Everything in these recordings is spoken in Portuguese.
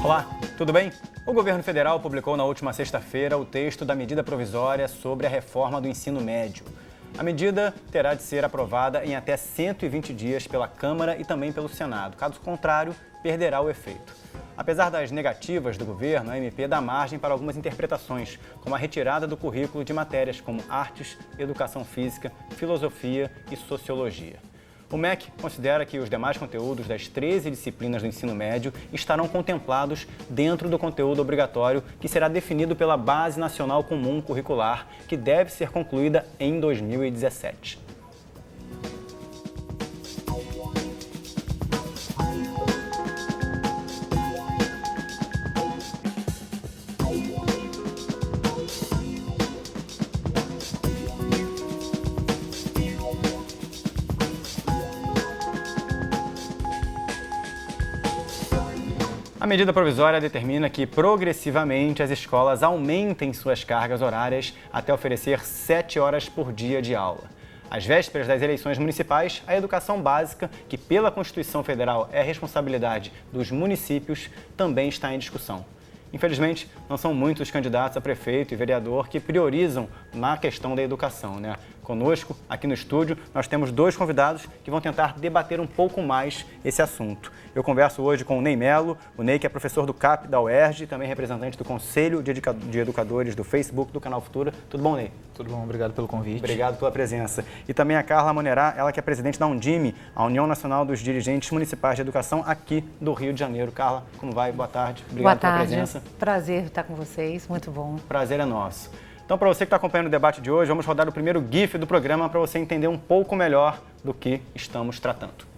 Olá, tudo bem? O governo federal publicou na última sexta-feira o texto da medida provisória sobre a reforma do ensino médio. A medida terá de ser aprovada em até 120 dias pela Câmara e também pelo Senado. Caso contrário, perderá o efeito. Apesar das negativas do governo, a MP dá margem para algumas interpretações, como a retirada do currículo de matérias como artes, educação física, filosofia e sociologia. O MEC considera que os demais conteúdos das 13 disciplinas do ensino médio estarão contemplados dentro do conteúdo obrigatório que será definido pela Base Nacional Comum Curricular, que deve ser concluída em 2017. A medida provisória determina que, progressivamente, as escolas aumentem suas cargas horárias até oferecer 7 horas por dia de aula. Às vésperas das eleições municipais, a educação básica, que pela Constituição Federal é responsabilidade dos municípios, também está em discussão. Infelizmente, não são muitos candidatos a prefeito e vereador que priorizam na questão da educação, né? Conosco, aqui no estúdio, nós temos dois convidados que vão tentar debater um pouco mais esse assunto. Eu converso hoje com o Ney Melo, o Ney que é professor do CAP da UERJ, também representante do Conselho de Educadores do Facebook do Canal Futura. Tudo bom, Ney? Tudo bom, obrigado pelo convite. Obrigado pela presença. E também a Carla Monerá, ela que é presidente da Undime, a União Nacional dos Dirigentes Municipais de Educação aqui do Rio de Janeiro. Carla, como vai? Boa tarde. Obrigado pela presença. Prazer estar com vocês, muito bom. Prazer é nosso. Então, para você que está acompanhando o debate de hoje, vamos rodar o primeiro GIF do programa para você entender um pouco melhor do que estamos tratando.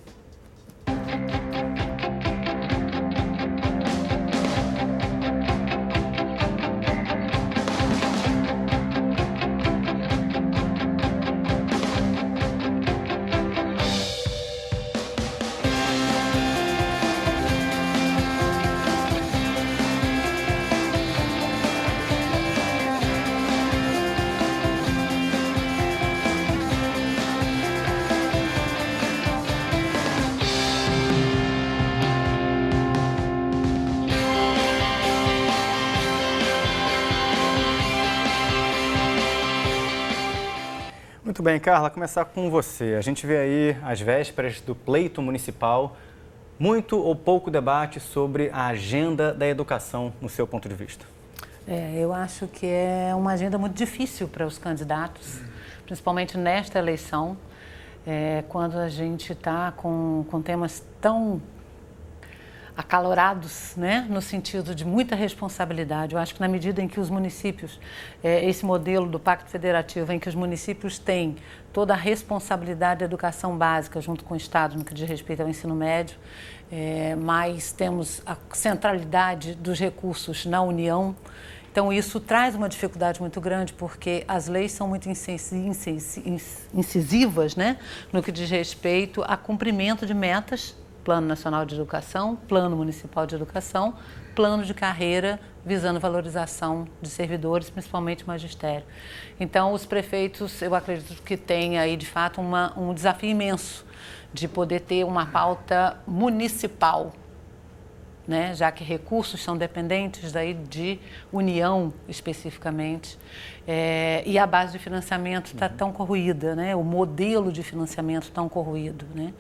Muito bem, Carla, começar com você. A gente vê aí, às vésperas do pleito municipal, muito ou pouco debate sobre a agenda da educação, no seu ponto de vista. Eu acho que é uma agenda muito difícil para os candidatos, principalmente nesta eleição, quando a gente está com temas tão acalorados, né, no sentido de muita responsabilidade. Eu acho que na medida em que os municípios, esse modelo do Pacto Federativo, em que os municípios têm toda a responsabilidade da educação básica junto com o Estado no que diz respeito ao ensino médio, mas temos a centralidade dos recursos na União. Então, isso traz uma dificuldade muito grande, porque as leis são muito incisivas, né, no que diz respeito a cumprimento de metas, Plano Nacional de Educação, Plano Municipal de Educação, Plano de Carreira, visando valorização de servidores, principalmente magistério. Então, os prefeitos, eu acredito que têm aí, de fato, um desafio imenso de poder ter uma pauta municipal, né? Já que recursos são dependentes daí de União, especificamente, e a base de financiamento está tão corroída, né? O modelo de financiamento tão corroído, né?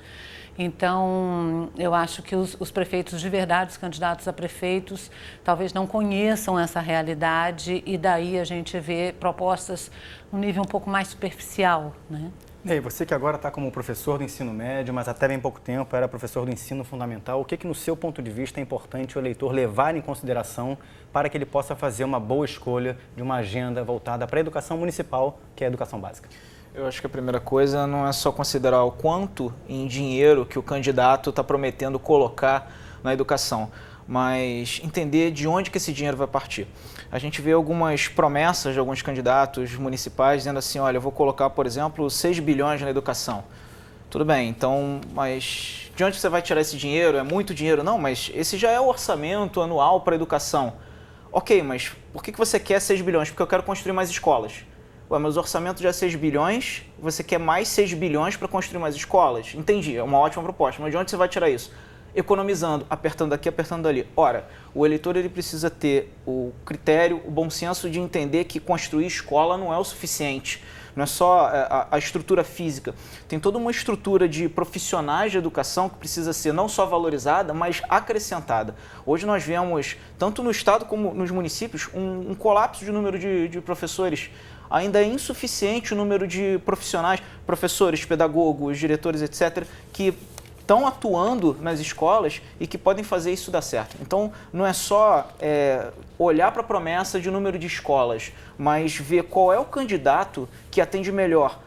Então, eu acho que os prefeitos de verdade, os candidatos a prefeitos, talvez não conheçam essa realidade e daí a gente vê propostas num nível um pouco mais superficial, né? E aí, você que agora está como professor do ensino médio, mas até bem pouco tempo era professor do ensino fundamental, o que no seu ponto de vista é importante o eleitor levar em consideração para que ele possa fazer uma boa escolha de uma agenda voltada para a educação municipal, que é a educação básica? Eu acho que a primeira coisa não é só considerar o quanto em dinheiro que o candidato está prometendo colocar na educação, mas entender de onde que esse dinheiro vai partir. A gente vê algumas promessas de alguns candidatos municipais dizendo assim, olha, eu vou colocar, por exemplo, 6 bilhões na educação. Tudo bem, então, mas de onde você vai tirar esse dinheiro? É muito dinheiro? Não, mas esse já é o orçamento anual para a educação. Ok, mas por que você quer 6 bilhões? Porque eu quero construir mais escolas. Ué, mas o orçamento já é 6 bilhões, você quer mais 6 bilhões para construir mais escolas? Entendi, é uma ótima proposta, mas de onde você vai tirar isso? economizando, apertando aqui, apertando ali. Ora, o eleitor ele precisa ter o critério, o bom senso de entender que construir escola não é o suficiente. Não é só a estrutura física, tem toda uma estrutura de profissionais de educação que precisa ser não só valorizada, mas acrescentada. Hoje nós vemos, tanto no estado como nos municípios, um colapso de número de professores. Ainda é insuficiente o número de profissionais, professores, pedagogos, diretores, etc., que estão atuando nas escolas e que podem fazer isso dar certo. Então, não é só olhar para a promessa de número de escolas, mas ver qual é o candidato que atende melhor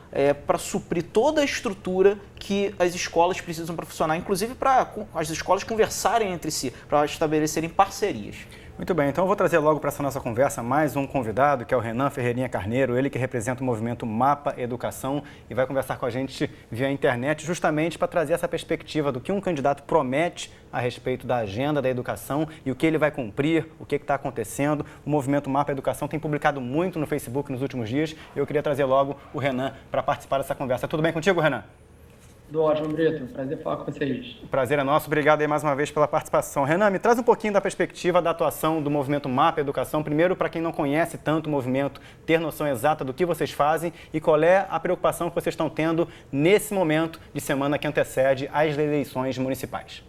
para suprir toda a estrutura que as escolas precisam para funcionar, inclusive para as escolas conversarem entre si, para estabelecerem parcerias. Muito bem, então eu vou trazer logo para essa nossa conversa mais um convidado, que é o Renan Ferreirinha Carneiro, ele que representa o movimento Mapa Educação e vai conversar com a gente via internet justamente para trazer essa perspectiva do que um candidato promete a respeito da agenda da educação e o que ele vai cumprir, o que está acontecendo. O movimento Mapa Educação tem publicado muito no Facebook nos últimos dias e eu queria trazer logo o Renan para participar dessa conversa. Tudo bem contigo, Renan? Tudo ótimo, Brito. Prazer falar com vocês. O prazer é nosso. Obrigado aí mais uma vez pela participação. Renan, me traz um pouquinho da perspectiva da atuação do movimento Mapa Educação. Primeiro, para quem não conhece tanto o movimento, ter noção exata do que vocês fazem e qual é a preocupação que vocês estão tendo nesse momento de semana que antecede as eleições municipais.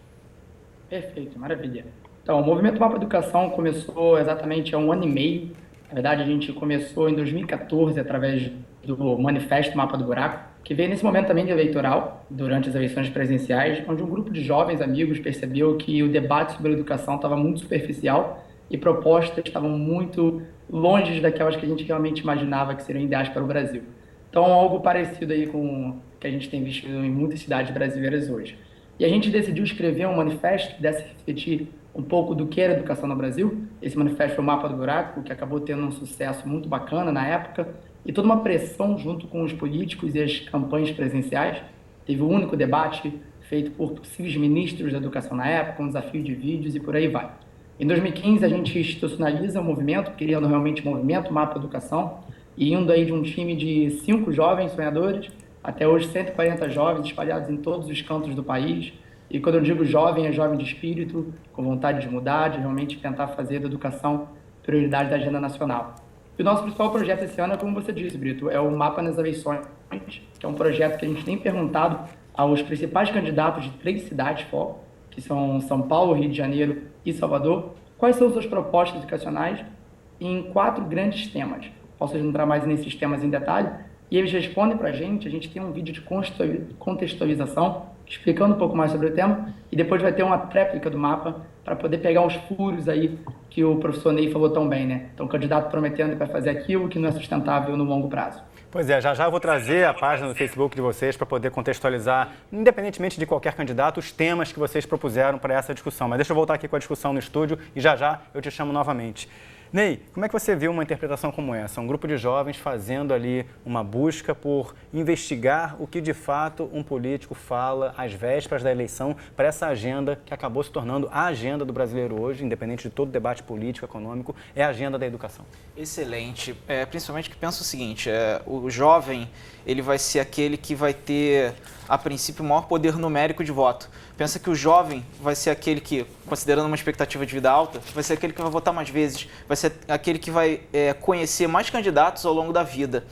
Perfeito, maravilha. Então, o movimento Mapa Educação começou exatamente há 1 ano e meio. Na verdade, a gente começou em 2014 através do Manifesto Mapa do Buraco, que veio nesse momento também de eleitoral, durante as eleições presidenciais, onde um grupo de jovens amigos percebeu que o debate sobre a educação estava muito superficial e propostas estavam muito longe daquelas que a gente realmente imaginava que seriam ideais para o Brasil. Então, algo parecido aí com o que a gente tem visto em muitas cidades brasileiras hoje. E a gente decidiu escrever um manifesto que pudesse refletir um pouco do que era educação no Brasil. Esse manifesto foi o Mapa do Buraco, que acabou tendo um sucesso muito bacana na época, e toda uma pressão junto com os políticos e as campanhas presidenciais. Teve um único debate feito por possíveis ministros da educação na época, um desafio de vídeos e por aí vai. Em 2015, a gente institucionaliza o movimento, criando realmente o movimento Mapa Educação, e indo aí de um time de 5 jovens sonhadores, até hoje 140 jovens espalhados em todos os cantos do país. E quando eu digo jovem, é jovem de espírito, com vontade de mudar, de realmente tentar fazer da educação prioridade da agenda nacional. E o nosso principal projeto esse ano é, como você disse, Brito, é o Mapa nas Eleições, que é um projeto que a gente tem perguntado aos principais candidatos de 3 cidades foco, que são São Paulo, Rio de Janeiro e Salvador, quais são suas propostas educacionais em 4 grandes temas. Posso entrar mais nesses temas em detalhe? E eles respondem para a gente tem um vídeo de contextualização, explicando um pouco mais sobre o tema, e depois vai ter uma tréplica do mapa para poder pegar os furos aí que o professor Ney falou tão bem, né? Então, o candidato prometendo que vai fazer aquilo que não é sustentável no longo prazo. Pois é, já eu vou trazer a página do Facebook de vocês para poder contextualizar, independentemente de qualquer candidato, os temas que vocês propuseram para essa discussão. Mas deixa eu voltar aqui com a discussão no estúdio e já eu te chamo novamente. Ney, como é que você viu uma interpretação como essa? Um grupo de jovens fazendo ali uma busca por investigar o que de fato um político fala às vésperas da eleição para essa agenda que acabou se tornando a agenda do brasileiro hoje, independente de todo debate político, econômico, é a agenda da educação. Excelente. Principalmente que pensa o seguinte, o jovem ele vai ser aquele que vai ter, a princípio, o maior poder numérico de voto. Pensa que o jovem vai ser aquele que, considerando uma expectativa de vida alta, vai ser aquele que vai votar mais vezes, vai ser aquele que vai conhecer mais candidatos ao longo da vida.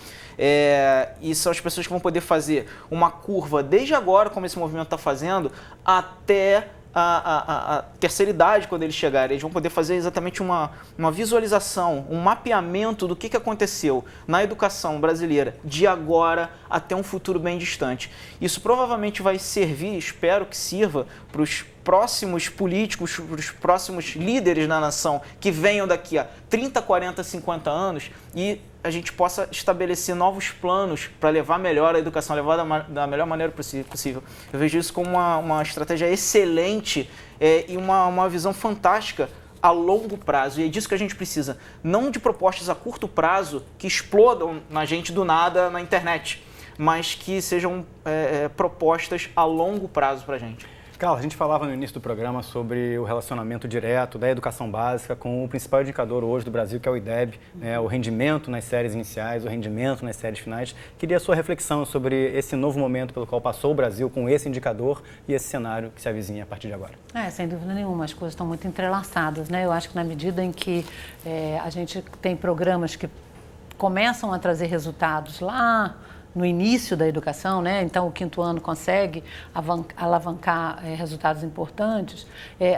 E são as pessoas que vão poder fazer uma curva desde agora, como esse movimento está fazendo, até a terceira idade, quando eles chegarem. Eles vão poder fazer exatamente uma visualização, um mapeamento do que aconteceu na educação brasileira de agora até um futuro bem distante. Isso provavelmente vai servir, espero que sirva, para os próximos políticos, para os próximos líderes da nação que venham daqui a 30, 40, 50 anos e a gente possa estabelecer novos planos para levar melhor a educação, levar da melhor maneira possível. Eu vejo isso como uma estratégia excelente e uma visão fantástica a longo prazo. E é disso que a gente precisa, não de propostas a curto prazo que explodam na gente do nada na internet, mas que sejam propostas a longo prazo para a gente. Carla, a gente falava no início do programa sobre o relacionamento direto da educação básica com o principal indicador hoje do Brasil, que é o IDEB, né, o rendimento nas séries iniciais, o rendimento nas séries finais. Queria a sua reflexão sobre esse novo momento pelo qual passou o Brasil com esse indicador e esse cenário que se avizinha a partir de agora. Sem dúvida nenhuma, as coisas estão muito entrelaçadas, né? Eu acho que na medida em que a gente tem programas que começam a trazer resultados lá no início da educação, né? Então o quinto ano consegue alavancar resultados importantes,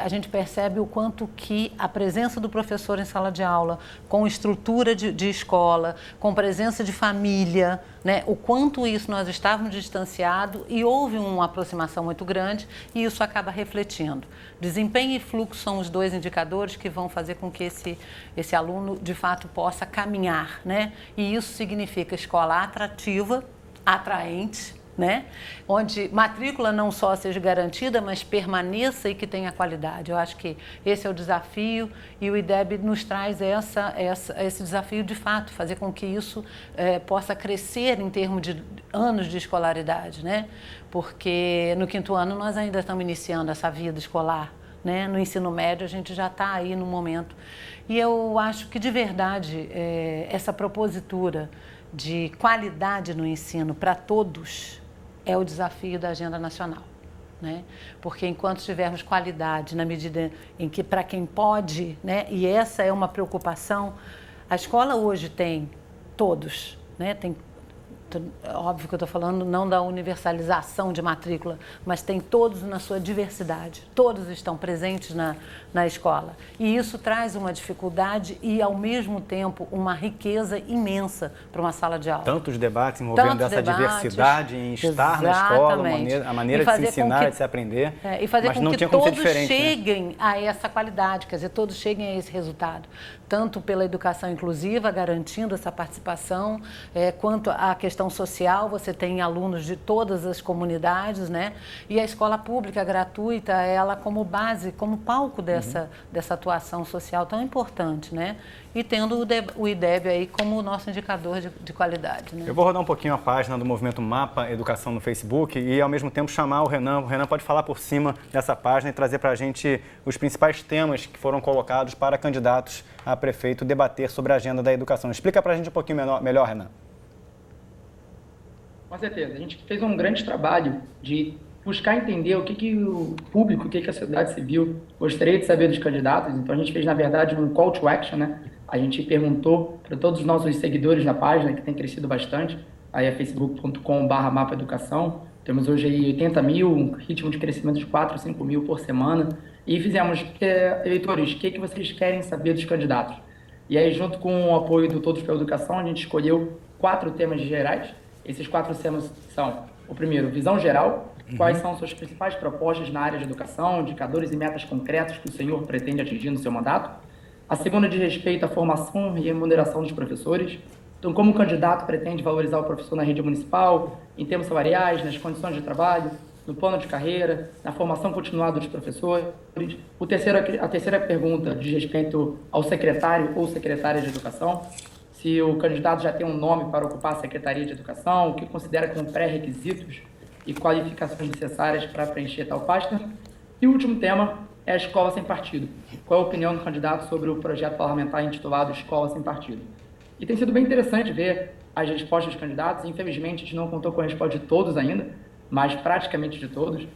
a gente percebe o quanto que a presença do professor em sala de aula, com estrutura de escola, com presença de família, né? O quanto isso nós estávamos distanciados e houve uma aproximação muito grande e isso acaba refletindo. Desempenho e fluxo são os dois indicadores que vão fazer com que esse aluno, de fato, possa caminhar, né? E isso significa escola atrativa, atraente, né? Onde matrícula não só seja garantida, mas permaneça e que tenha qualidade. Eu acho que esse é o desafio e o IDEB nos traz esse desafio de fato, fazer com que isso possa crescer em termos de anos de escolaridade, né? Porque no quinto ano nós ainda estamos iniciando essa vida escolar, né? No ensino médio a gente já está aí no momento. E eu acho que de verdade essa propositura de qualidade no ensino para todos é o desafio da agenda nacional, né? Porque enquanto tivermos qualidade na medida em que para quem pode, né? E essa é uma preocupação, a escola hoje tem todos, né? Tem, óbvio que eu estou falando não da universalização de matrícula, mas tem todos na sua diversidade, todos estão presentes na escola. E isso traz uma dificuldade e, ao mesmo tempo, uma riqueza imensa para uma sala de aula. Tantos debates envolvendo essa diversidade em estar na escola, a maneira de se ensinar, de se aprender, e fazer mas com não que tinha como ser todos diferente, cheguem a essa qualidade, quer dizer, todos cheguem a esse resultado, tanto pela educação inclusiva, garantindo essa participação, quanto a questão social, você tem alunos de todas as comunidades, né? E a escola pública gratuita, ela como base, como palco dessa atuação social tão importante, né? E tendo o IDEB aí como o nosso indicador de qualidade, né? Eu vou rodar um pouquinho a página do Movimento Mapa Educação no Facebook e, ao mesmo tempo, chamar o Renan. O Renan pode falar por cima dessa página e trazer para a gente os principais temas que foram colocados para candidatos a prefeito debater sobre a agenda da educação. Explica para a gente um pouquinho melhor, Renan. Com certeza. A gente fez um grande trabalho de buscar entender o que o público, o que a sociedade civil gostaria de saber dos candidatos. Então, a gente fez, na verdade, um call to action, né? A gente perguntou para todos os nossos seguidores na página, que tem crescido bastante, aí é facebook.com/mapaeducação. Temos hoje aí 80 mil, um ritmo de crescimento de 4, 5 mil por semana. E fizemos, eleitores, o que vocês querem saber dos candidatos? E aí, junto com o apoio do Todos pela Educação, a gente escolheu 4 temas gerais. Esses 4 temas são, o primeiro, visão geral, quais são suas principais propostas na área de educação, indicadores e metas concretos que o senhor pretende atingir no seu mandato. A segunda diz respeito à formação e remuneração dos professores. Então, como o candidato pretende valorizar o professor na rede municipal, em termos salariais, nas condições de trabalho, no plano de carreira, na formação continuada dos professores. A terceira pergunta diz respeito ao secretário ou secretária de educação. Se o candidato já tem um nome para ocupar a Secretaria de Educação, o que considera como pré-requisitos e qualificações necessárias para preencher tal pasta. E o último tema é a escola sem partido. Qual é a opinião do candidato sobre o projeto parlamentar intitulado Escola Sem Partido? E tem sido bem interessante ver as respostas dos candidatos. Infelizmente, a gente não contou com a resposta de todos ainda, mas praticamente de todos.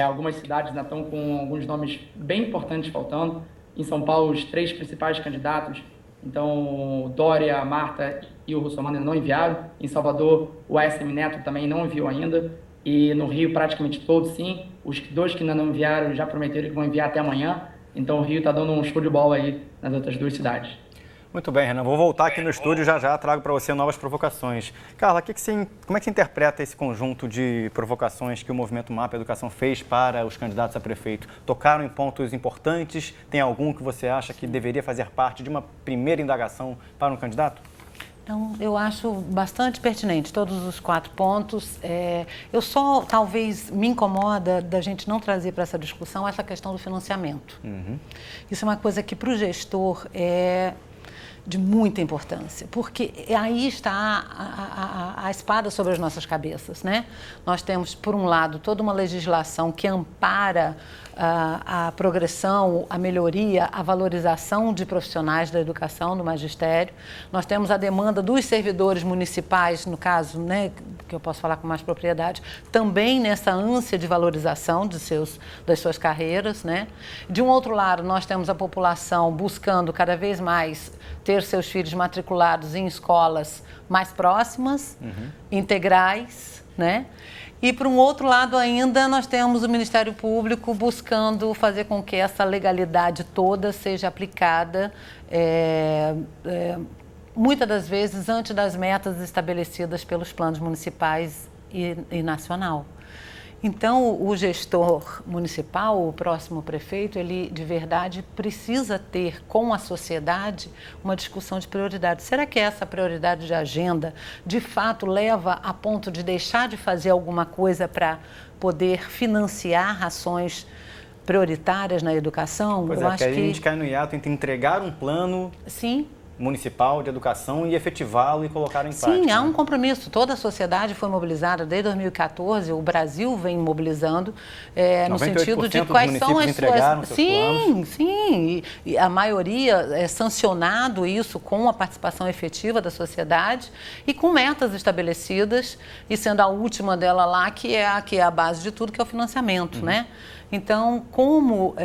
Algumas cidades ainda estão com alguns nomes bem importantes faltando. Em São Paulo, os 3 principais candidatos, então Dória, a Marta e o Russomano não enviaram. Em Salvador, o ASM Neto também não enviou ainda. E no Rio, praticamente todos, sim. Os 2 que ainda não enviaram já prometeram que vão enviar até amanhã. Então o Rio está dando um show de bola aí nas outras 2 cidades. Muito bem, Renan. Vou voltar aqui no estúdio já trago para você novas provocações. Carla, como é que você interpreta esse conjunto de provocações que o Movimento Mapa Educação fez para os candidatos a prefeito? Tocaram em pontos importantes? Tem algum que você acha que deveria fazer parte de uma primeira indagação para um candidato? Então, eu acho bastante pertinente todos os 4 pontos. Eu só, talvez, me incomoda da gente não trazer para essa discussão essa questão do financiamento. Isso é uma coisa que, para o gestor, é de muita importância, porque aí está a espada sobre as nossas cabeças, né? Nós temos, por um lado, toda uma legislação que ampara a progressão, a melhoria, a valorização de profissionais da educação, do magistério. Nós temos a demanda dos servidores municipais, no caso, né, que eu posso falar com mais propriedade, também nessa ânsia de valorização das suas carreiras, né? De um outro lado, nós temos a população buscando cada vez mais ter seus filhos matriculados em escolas mais próximas, integrais, né? E, por um outro lado ainda, nós temos o Ministério Público buscando fazer com que essa legalidade toda seja aplicada, muitas das vezes, antes das metas estabelecidas pelos planos municipais e nacional. Então, o gestor municipal, o próximo prefeito, ele de verdade precisa ter com a sociedade uma discussão de prioridade. Será que essa prioridade de agenda, de fato, leva a ponto de deixar de fazer alguma coisa para poder financiar ações prioritárias na educação? Pois porque a gente cai no hiato entre entregar um plano... Sim. Municipal de educação e efetivá-lo e colocar em prática. Sim, há um compromisso. Toda a sociedade foi mobilizada desde 2014, o Brasil vem mobilizando no sentido de quais são as suas... Sim, sim. E a maioria é sancionado isso com a participação efetiva da sociedade e com metas estabelecidas, e sendo a última dela lá, que é a base de tudo, que é o financiamento, né? Então, como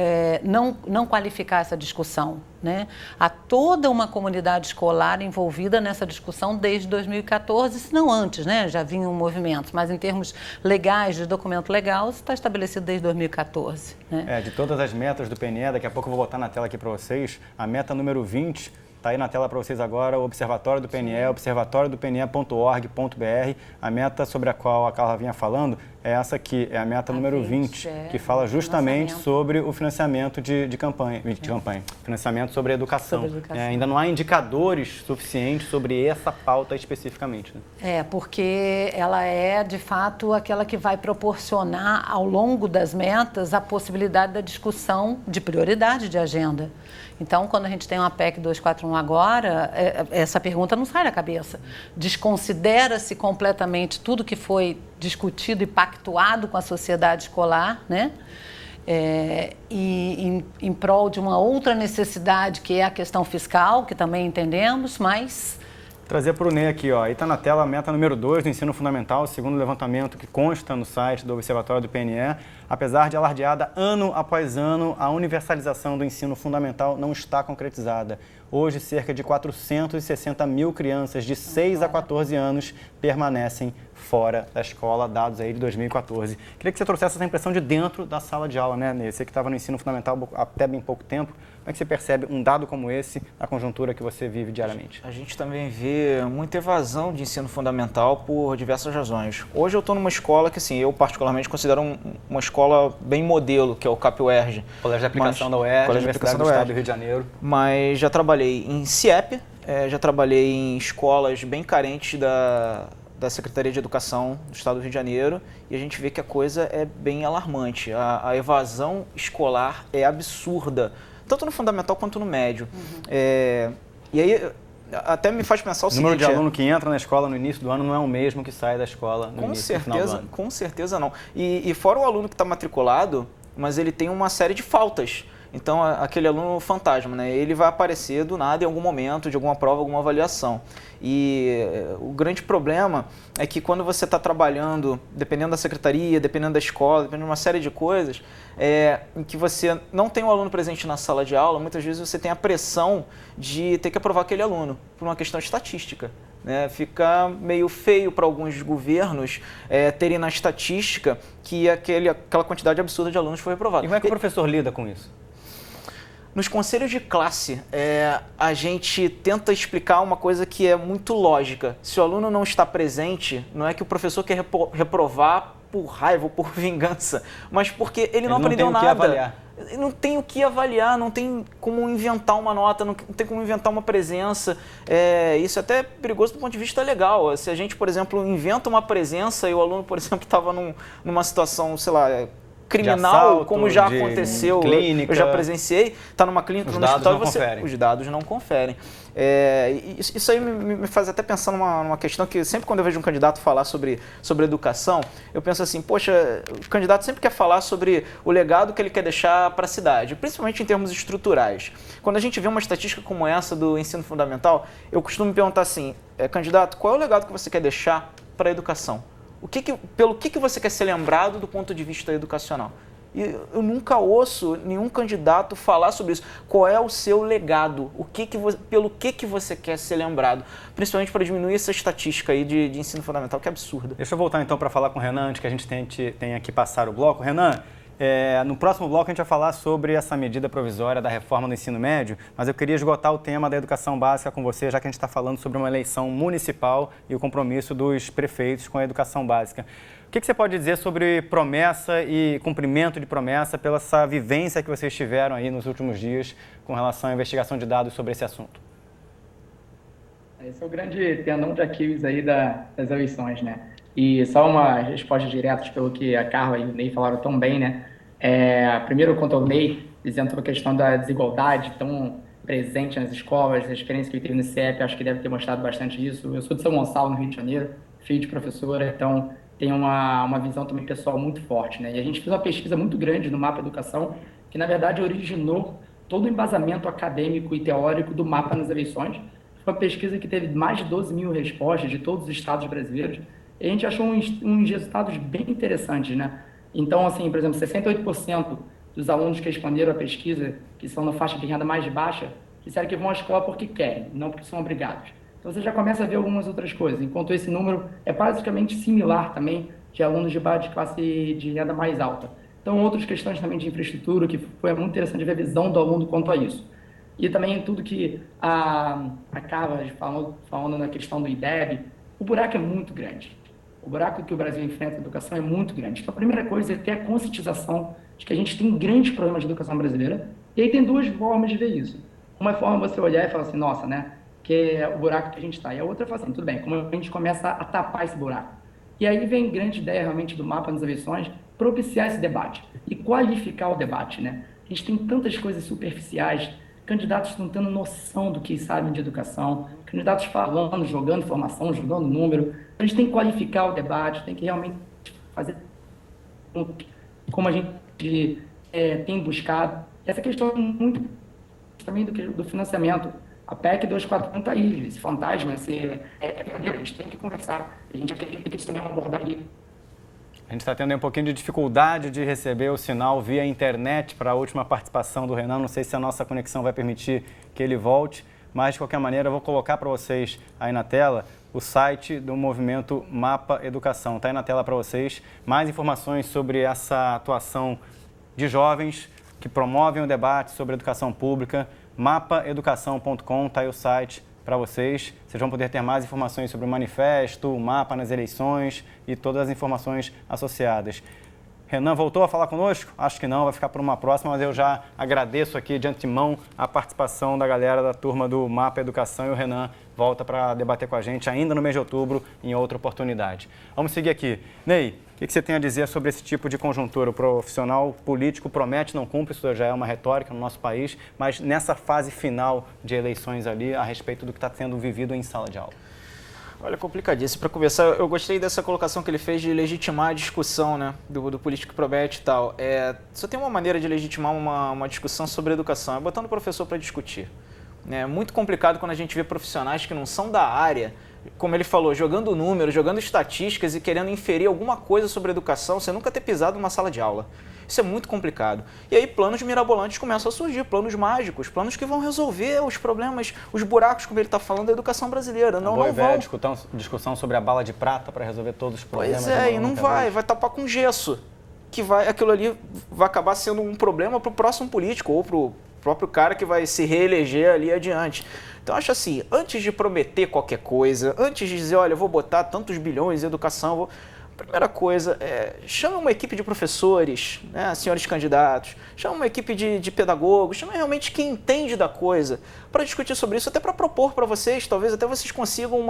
não qualificar essa discussão, né? Há toda uma comunidade escolar envolvida nessa discussão desde 2014, se não antes, né? Já vinham movimentos, mas em termos legais, de documento legal, isso está estabelecido desde 2014. Né? De todas as metas do PNE, daqui a pouco eu vou botar na tela aqui para vocês, a meta número 20, está aí na tela para vocês agora, o Observatório do PNE, observatoriodopne.org.br. A meta sobre a qual a Carla vinha falando é essa aqui, é a meta número 20, que fala justamente sobre o financiamento de campanha, financiamento sobre a educação. Ainda não há indicadores suficientes sobre essa pauta especificamente. Né? Porque ela é, de fato, aquela que vai proporcionar, ao longo das metas, a possibilidade da discussão de prioridade de agenda. Então, quando a gente tem uma PEC 241 agora, essa pergunta não sai da cabeça. Desconsidera-se completamente tudo que foi discutido e pactuado com a sociedade escolar, né? E em prol de uma outra necessidade, que é a questão fiscal, que também entendemos, mas... Trazer para o Ney aqui, ó. Aí está na tela a meta número 2 do ensino fundamental, segundo o levantamento que consta no site do Observatório do PNE. Apesar de alardeada ano após ano, a universalização do ensino fundamental não está concretizada. Hoje, cerca de 460 mil crianças de 6 a 14 anos permanecem fora da escola, dados aí de 2014. Queria que você trouxesse essa impressão de dentro da sala de aula, né, Ney? Você que estava no ensino fundamental até bem pouco tempo, como é que você percebe um dado como esse na conjuntura que você vive diariamente? A gente também vê muita evasão de ensino fundamental por diversas razões. Hoje eu estou numa escola que, assim, eu particularmente considero uma escola bem modelo, que é o CAP-UERJ. Colégio de Aplicação da UERJ, Universidade do Estado do Rio de Janeiro. Mas já trabalhei em CIEP, já trabalhei em escolas bem carentes da Secretaria de Educação do Estado do Rio de Janeiro, e a gente vê que a coisa é bem alarmante. A evasão escolar é absurda, tanto no fundamental quanto no médio. E aí até me faz pensar o seguinte... O número de aluno que entra na escola no início do ano não é o mesmo que sai da escola no início do final do ano. Com certeza não. E fora o aluno que está matriculado, mas ele tem uma série de faltas. Então, aquele aluno fantasma, né? Ele vai aparecer do nada em algum momento, de alguma prova, alguma avaliação. E o grande problema é que quando você está trabalhando, dependendo da secretaria, dependendo da escola, dependendo de uma série de coisas, em que você não tem o aluno presente na sala de aula, muitas vezes você tem a pressão de ter que aprovar aquele aluno, por uma questão estatística. Né? Fica meio feio para alguns governos terem na estatística que aquela quantidade absurda de alunos foi reprovada. E como é que o professor lida com isso? Nos conselhos de classe, a gente tenta explicar uma coisa que é muito lógica. Se o aluno não está presente, não é que o professor quer reprovar por raiva ou por vingança, mas porque ele não aprendeu nada. Não tem o que avaliar, não tem como inventar uma nota, não tem como inventar uma presença. Isso é até perigoso do ponto de vista legal. Se a gente, por exemplo, inventa uma presença e o aluno, por exemplo, estava numa situação, sei lá, criminal, assalto, como já aconteceu, clínica. eu já presenciei, está numa clínica, Os no dados hospital, não conferem. os dados não conferem. Isso aí me faz até pensar numa questão que sempre quando eu vejo um candidato falar sobre educação, eu penso assim, poxa, o candidato sempre quer falar sobre o legado que ele quer deixar para a cidade, principalmente em termos estruturais. Quando a gente vê uma estatística como essa do ensino fundamental, eu costumo me perguntar assim, candidato, qual é o legado que você quer deixar para a educação? Pelo que você quer ser lembrado do ponto de vista educacional? E eu nunca ouço nenhum candidato falar sobre isso. Qual é o seu legado? Pelo que você quer ser lembrado? Principalmente para diminuir essa estatística aí de ensino fundamental, que é absurda. Deixa eu voltar então para falar com o Renan, antes que a gente tenha que passar o bloco. Renan, no próximo bloco a gente vai falar sobre essa medida provisória da reforma do ensino médio, mas eu queria esgotar o tema da educação básica com você, já que a gente está falando sobre uma eleição municipal e o compromisso dos prefeitos com a educação básica. O que você pode dizer sobre promessa e cumprimento de promessa pela essa vivência que vocês tiveram aí nos últimos dias com relação à investigação de dados sobre esse assunto? Esse é o grande tendão de Aquiles aí das eleições, né? E só uma resposta direta pelo que a Carla e o Ney falaram tão bem, né? Primeiro, quanto ao Ney, dizendo sobre a questão da desigualdade tão presente nas escolas, a experiência que ele teve no CEP, acho que deve ter mostrado bastante isso. Eu sou de São Gonçalo, no Rio de Janeiro, filho de professora, então tem uma visão também pessoal muito forte, né? E a gente fez uma pesquisa muito grande no Mapa Educação, que na verdade originou todo o embasamento acadêmico e teórico do Mapa nas eleições. Foi uma pesquisa que teve mais de 12 mil respostas de todos os estados brasileiros, e a gente achou uns resultados bem interessantes, né? Então, assim, por exemplo, 68% dos alunos que responderam à pesquisa, que são na faixa de renda mais baixa, disseram que vão à escola porque querem, não porque são obrigados. Então, você já começa a ver algumas outras coisas, enquanto esse número é praticamente similar também de alunos de classe de renda mais alta. Então, outras questões também de infraestrutura, que foi muito interessante ver a visão do aluno quanto a isso. E também tudo que a Carla falando na questão do IDEB, o buraco é muito grande. O buraco que o Brasil enfrenta na educação é muito grande. Então, a primeira coisa é ter a conscientização de que a gente tem grandes problemas de educação brasileira. E aí tem duas formas de ver isso. Uma forma é você olhar e falar assim, nossa, né? Que é o buraco que a gente está. E a outra é falar assim, tudo bem, como a gente começa a tapar esse buraco. E aí vem a grande ideia realmente do Mapa nas eleições, propiciar esse debate e qualificar o debate, né? A gente tem tantas coisas superficiais, candidatos não tendo noção do que sabem de educação, candidatos falando, jogando informação, jogando número. A gente tem que qualificar o debate, tem que realmente fazer como a gente tem buscado. Essa questão muito também do financiamento. A PEC 241 está aí, esse fantasma, a gente tem que conversar. A gente acredita que isso também é uma abordagem. A gente está tendo um pouquinho de dificuldade de receber o sinal via internet para a última participação do Renan. Não sei se a nossa conexão vai permitir que ele volte, mas de qualquer maneira eu vou colocar para vocês aí na tela o site do movimento Mapa Educação. Está aí na tela para vocês mais informações sobre essa atuação de jovens que promovem o debate sobre educação pública. mapaeducação.com, está aí o site para vocês. Vocês vão poder ter mais informações sobre o manifesto, o mapa nas eleições e todas as informações associadas. Renan voltou a falar conosco? Acho que não, vai ficar por uma próxima, mas eu já agradeço aqui de antemão a participação da galera da turma do Mapa Educação e o Renan volta para debater com a gente ainda no mês de outubro, em outra oportunidade. Vamos seguir aqui. Ney, o que você tem a dizer sobre esse tipo de conjuntura? O profissional político promete, não cumpre, isso já é uma retórica no nosso país, mas nessa fase final de eleições ali, a respeito do que está sendo vivido em sala de aula. Olha, complicadíssimo. Para começar, eu gostei dessa colocação que ele fez de legitimar a discussão, né, do político que promete e tal. Só tem uma maneira de legitimar uma discussão sobre educação, é botando o professor para discutir. É muito complicado quando a gente vê profissionais que não são da área, como ele falou, jogando números, jogando estatísticas e querendo inferir alguma coisa sobre educação, sem nunca ter pisado numa sala de aula. Isso é muito complicado. E aí planos mirabolantes começam a surgir, planos mágicos, planos que vão resolver os problemas, os buracos, como ele está falando, da educação brasileira. Não vão. Discussão sobre a bala de prata para resolver todos os problemas. Pois é, e não vai tapar com gesso. Aquilo ali vai acabar sendo um problema para o próximo político ou para o próprio cara que vai se reeleger ali adiante. Então, acho assim, antes de prometer qualquer coisa, antes de dizer, olha, eu vou botar tantos bilhões em educação, Primeira coisa, chame uma equipe de professores, né, senhores candidatos, chame uma equipe de pedagogos, chame realmente quem entende da coisa para discutir sobre isso, até para propor para vocês, talvez até vocês consigam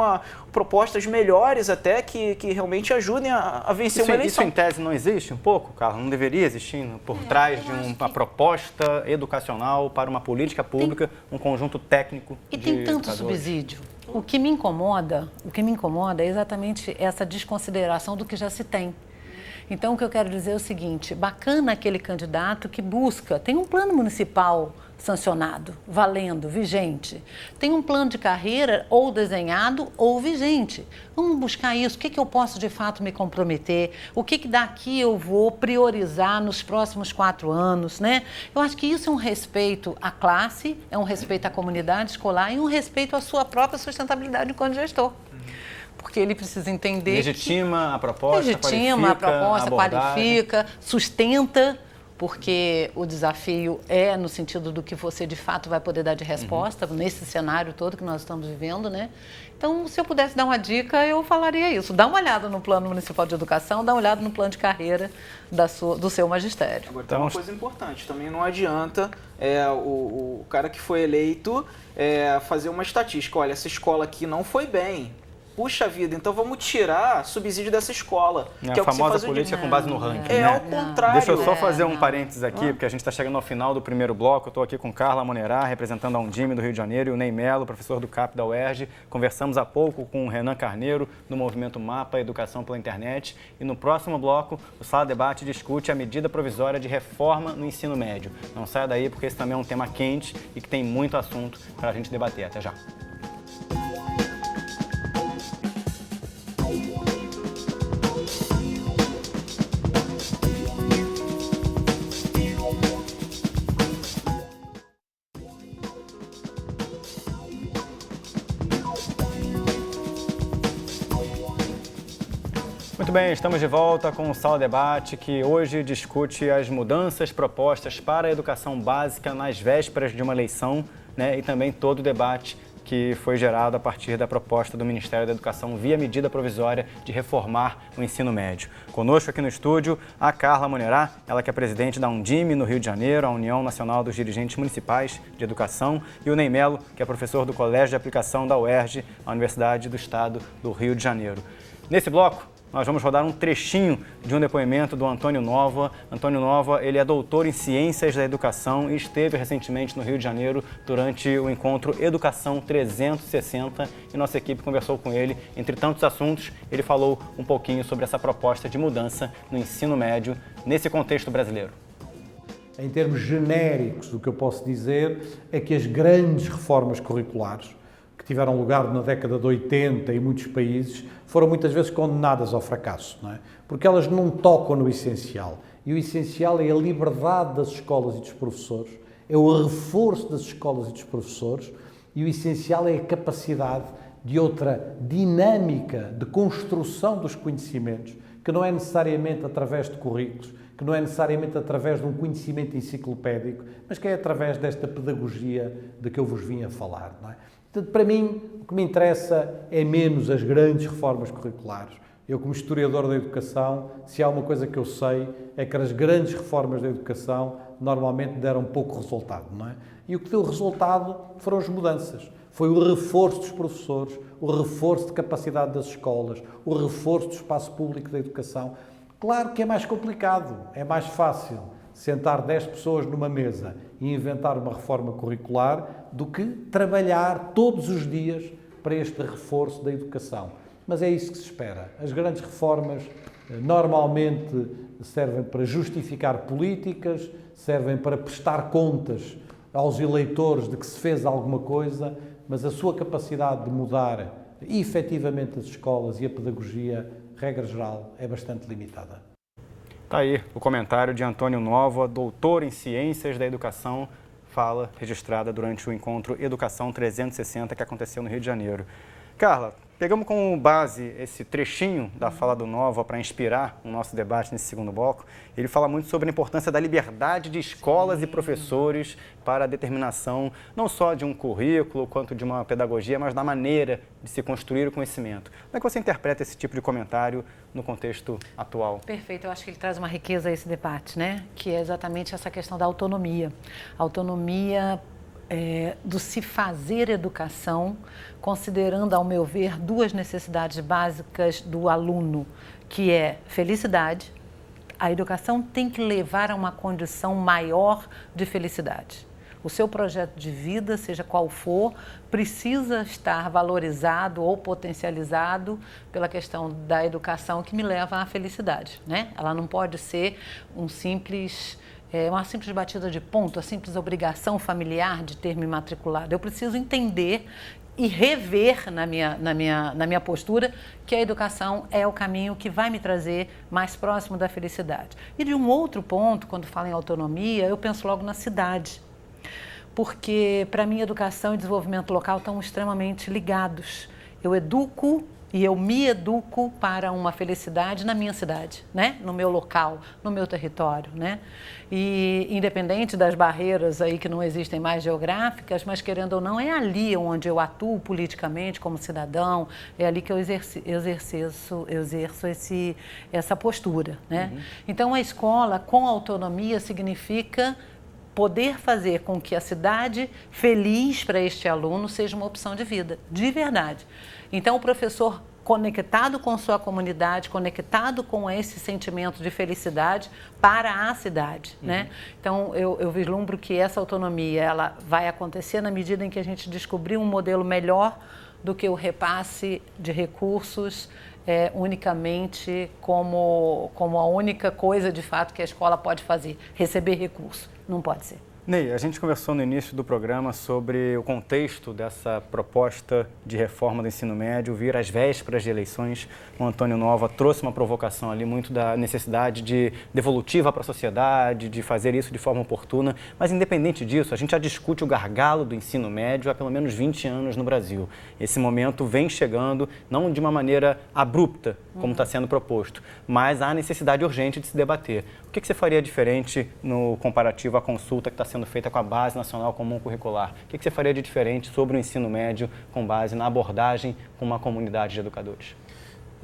propostas melhores até que realmente ajudem a vencer uma eleição. Isso em tese não existe um pouco, Carla? Não deveria existir por trás de uma proposta educacional para uma política pública, um conjunto técnico e de tem tanto educadores? subsídio. O que me incomoda é exatamente essa desconsideração do que já se tem. Então, o que eu quero dizer é o seguinte, bacana aquele candidato que busca, tem um plano municipal sancionado, valendo, vigente. Tem um plano de carreira ou desenhado ou vigente. Vamos buscar isso. O que eu posso, de fato, me comprometer? O que daqui eu vou priorizar nos próximos 4 anos, né? Eu acho que isso é um respeito à classe, é um respeito à comunidade escolar e um respeito à sua própria sustentabilidade enquanto gestor. Porque ele precisa entender... Legitima a proposta, qualifica, sustenta, porque o desafio é no sentido do que você, de fato, vai poder dar de resposta nesse cenário todo que nós estamos vivendo, né? Então, se eu pudesse dar uma dica, eu falaria isso. Dá uma olhada no Plano Municipal de Educação, dá uma olhada no plano de carreira do seu magistério. Agora, tem uma coisa importante, também não adianta o cara que foi eleito fazer uma estatística. Olha, essa escola aqui não foi bem. Puxa vida, então vamos tirar subsídio dessa escola. Que é a famosa política com base no ranking, né? Ao contrário. Deixa eu só fazer um parênteses aqui, porque a gente está chegando ao final do primeiro bloco. Eu estou aqui com Carla Monerá, representando a Undime do Rio de Janeiro, e o Ney Melo, professor do CAP da UERJ. Conversamos há pouco com o Renan Carneiro, do movimento MAPA Educação pela Internet. E no próximo bloco, o Sala Debate discute a medida provisória de reforma no ensino médio. Não saia daí, porque esse também é um tema quente e que tem muito assunto para a gente debater. Até já. Muito bem, estamos de volta com o Sala Debate, que hoje discute as mudanças propostas para a educação básica nas vésperas de uma eleição, né, e também todo o debate que foi gerado a partir da proposta do Ministério da Educação via medida provisória de reformar o ensino médio. Conosco aqui no estúdio a Carla Monerá, ela que é presidente da Undime no Rio de Janeiro, a União Nacional dos Dirigentes Municipais de Educação, e o Ney Melo, que é professor do Colégio de Aplicação da UERJ, a Universidade do Estado do Rio de Janeiro. Nesse bloco, nós vamos rodar um trechinho de um depoimento do Antônio Nova. Antônio Nova, ele é doutor em Ciências da Educação e esteve recentemente no Rio de Janeiro durante o encontro Educação 360 e nossa equipe conversou com ele. Entre tantos assuntos, ele falou um pouquinho sobre essa proposta de mudança no ensino médio nesse contexto brasileiro. Em termos genéricos, o que eu posso dizer é que as grandes reformas curriculares que tiveram lugar na década de 80 em muitos países, foram muitas vezes condenadas ao fracasso, não é? Porque elas não tocam no essencial. E o essencial é a liberdade das escolas e dos professores, é o reforço das escolas e dos professores, e o essencial é a capacidade de outra dinâmica de construção dos conhecimentos, que não é necessariamente através de currículos, que não é necessariamente através de um conhecimento enciclopédico, mas que é através desta pedagogia de que eu vos vim a falar, não é? Portanto, para mim, o que me interessa é menos as grandes reformas curriculares. Eu, como historiador da educação, se há uma coisa que eu sei, é que as grandes reformas da educação normalmente deram pouco resultado, não é? E o que deu resultado foram as mudanças. Foi o reforço dos professores, o reforço de capacidade das escolas, o reforço do espaço público da educação. Claro que é mais complicado, é mais fácil sentar 10 pessoas numa mesa e inventar uma reforma curricular do que trabalhar todos os dias para este reforço da educação. Mas é isso que se espera. As grandes reformas normalmente servem para justificar políticas, servem para prestar contas aos eleitores de que se fez alguma coisa, mas a sua capacidade de mudar efetivamente as escolas e a pedagogia, regra geral, é bastante limitada. Está aí o comentário de Antônio Nova, doutor em Ciências da Educação, fala registrada durante o encontro Educação 360 que aconteceu no Rio de Janeiro. Carla, pegamos como base esse trechinho da fala do Nova para inspirar o nosso debate nesse segundo bloco. Ele fala muito sobre a importância da liberdade de escolas e professores para a determinação não só de um currículo, quanto de uma pedagogia, mas da maneira de se construir o conhecimento. Como é que você interpreta esse tipo de comentário no contexto atual? Perfeito, eu acho que ele traz uma riqueza a esse debate, né? Que é exatamente essa questão da autonomia. Autonomia do se fazer educação, considerando, ao meu ver, duas necessidades básicas do aluno, que é felicidade. A educação tem que levar a uma condição maior de felicidade. O seu projeto de vida, seja qual for, precisa estar valorizado ou potencializado pela questão da educação que me leva à felicidade, né? Ela não pode ser uma simples batida de ponto, a simples obrigação familiar de ter me matriculado. Eu preciso entender e rever na minha postura que a educação é o caminho que vai me trazer mais próximo da felicidade. E de um outro ponto, quando falo em autonomia, eu penso logo na cidade. Porque, para mim, educação e desenvolvimento local estão extremamente ligados. Eu educo e eu me educo para uma felicidade na minha cidade, né? No meu local, no meu território, né? E independente das barreiras aí que não existem mais geográficas, mas querendo ou não, é ali onde eu atuo politicamente como cidadão, é ali que eu exerço essa postura, né? Uhum. Então, a escola com autonomia significa poder fazer com que a cidade feliz para este aluno seja uma opção de vida, de verdade. Então, o professor conectado com sua comunidade, conectado com esse sentimento de felicidade para a cidade, né? Então, eu vislumbro que essa autonomia, ela vai acontecer na medida em que a gente descobrir um modelo melhor do que o repasse de recursos unicamente como a única coisa, de fato, que a escola pode fazer, receber recurso. Não pode ser. Ney, a gente conversou no início do programa sobre o contexto dessa proposta de reforma do ensino médio, vir às vésperas de eleições. O Antônio Nova trouxe uma provocação ali muito da necessidade de devolutiva para a sociedade, de fazer isso de forma oportuna. Mas, independente disso, a gente já discute o gargalo do ensino médio há pelo menos 20 anos no Brasil. Esse momento vem chegando, não de uma maneira abrupta, como está sendo proposto, mas há necessidade urgente de se debater. O que você faria diferente no comparativo à consulta que está sendo feita com a Base Nacional Comum Curricular? O que você faria de diferente sobre o ensino médio com base na abordagem com uma comunidade de educadores?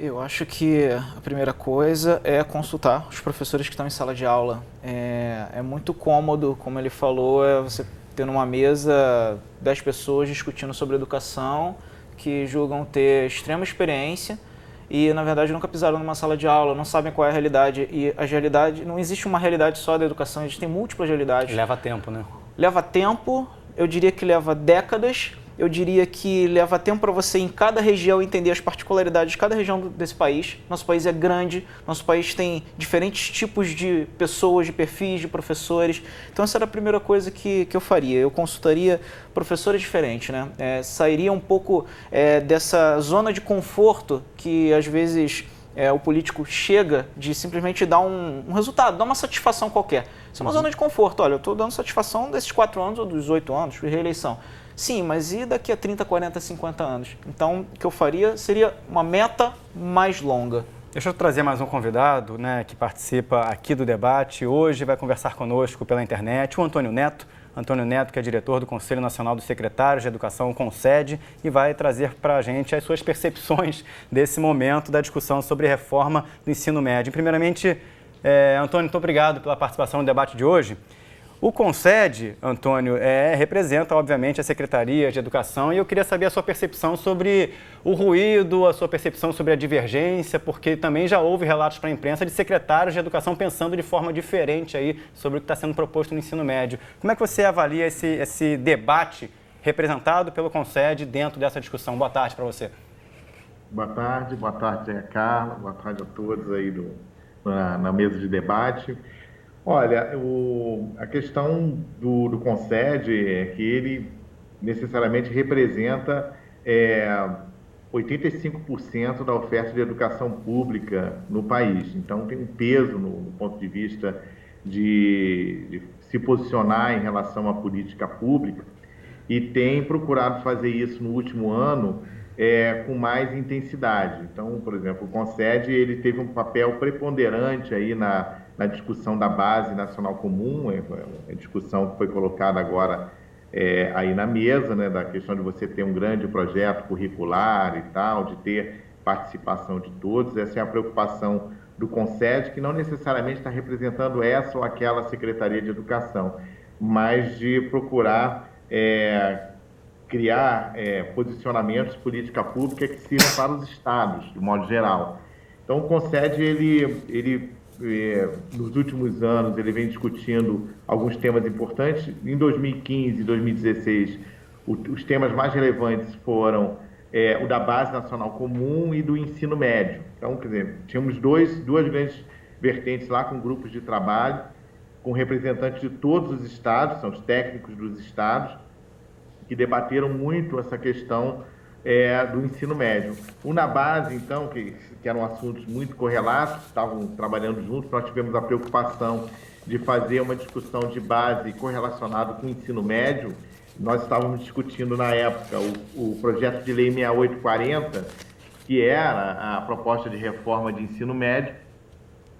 Eu acho que a primeira coisa é consultar os professores que estão em sala de aula. É muito cômodo, como ele falou, você ter numa mesa 10 pessoas discutindo sobre educação que julgam ter extrema experiência e, na verdade, nunca pisaram numa sala de aula, não sabem qual é a realidade. E a realidade, não existe uma realidade só da educação, existem múltiplas realidades. Leva tempo, né? Leva tempo, eu diria que leva décadas, eu diria que leva tempo para você, em cada região, entender as particularidades de cada região desse país. Nosso país é grande, nosso país tem diferentes tipos de pessoas, de perfis, de professores. Então, essa era a primeira coisa que eu faria. Eu consultaria professores diferentes, né? Sairia um pouco dessa zona de conforto que, às vezes, o político chega de simplesmente dar um resultado, dar uma satisfação qualquer. Isso é uma zona de conforto. Olha, eu estou dando satisfação desses 4 anos ou dos 8 anos de reeleição. Sim, mas e daqui a 30, 40, 50 anos? Então, o que eu faria seria uma meta mais longa. Deixa eu trazer mais um convidado, né, que participa aqui do debate. Hoje vai conversar conosco pela internet o Antônio Neto. Antônio Neto, que é diretor do Conselho Nacional dos Secretários de Educação, o CONSED, e vai trazer para a gente as suas percepções desse momento da discussão sobre reforma do ensino médio. Primeiramente, Antônio, muito obrigado pela participação no debate de hoje. O CONSED, Antônio, representa, obviamente, a Secretaria de Educação, e eu queria saber a sua percepção sobre o ruído, a sua percepção sobre a divergência, porque também já houve relatos para a imprensa de secretários de educação pensando de forma diferente aí sobre o que está sendo proposto no ensino médio. Como é que você avalia esse debate representado pelo CONSED dentro dessa discussão? Boa tarde para você. Boa tarde Carla, boa tarde a todos aí na mesa de debate. Olha, a questão do CONSED é que ele necessariamente representa 85% da oferta de educação pública no país. Então, tem um peso no ponto de vista de se posicionar em relação à política pública e tem procurado fazer isso no último ano com mais intensidade. Então, por exemplo, o Concede ele teve um papel preponderante aí na discussão da Base Nacional Comum, a discussão que foi colocada agora aí na mesa, né, da questão de você ter um grande projeto curricular e tal, de ter participação de todos. Essa é a preocupação do Concede, que não necessariamente está representando essa ou aquela Secretaria de Educação, mas de procurar criar posicionamentos de política pública que sirvam para os estados, de modo geral. Então, o Concede, ele nos últimos anos, ele vem discutindo alguns temas importantes. Em 2015 e 2016, os temas mais relevantes foram o da Base Nacional Comum e do ensino médio. Então, quer dizer, tínhamos duas grandes vertentes lá com grupos de trabalho, com representantes de todos os estados, são os técnicos dos estados, que debateram muito essa questão do ensino médio. O na base, então, que eram assuntos muito correlatos, estavam trabalhando juntos, nós tivemos a preocupação de fazer uma discussão de base correlacionada com o ensino médio. Nós estávamos discutindo na época o projeto de lei 6840, que era a proposta de reforma de ensino médio,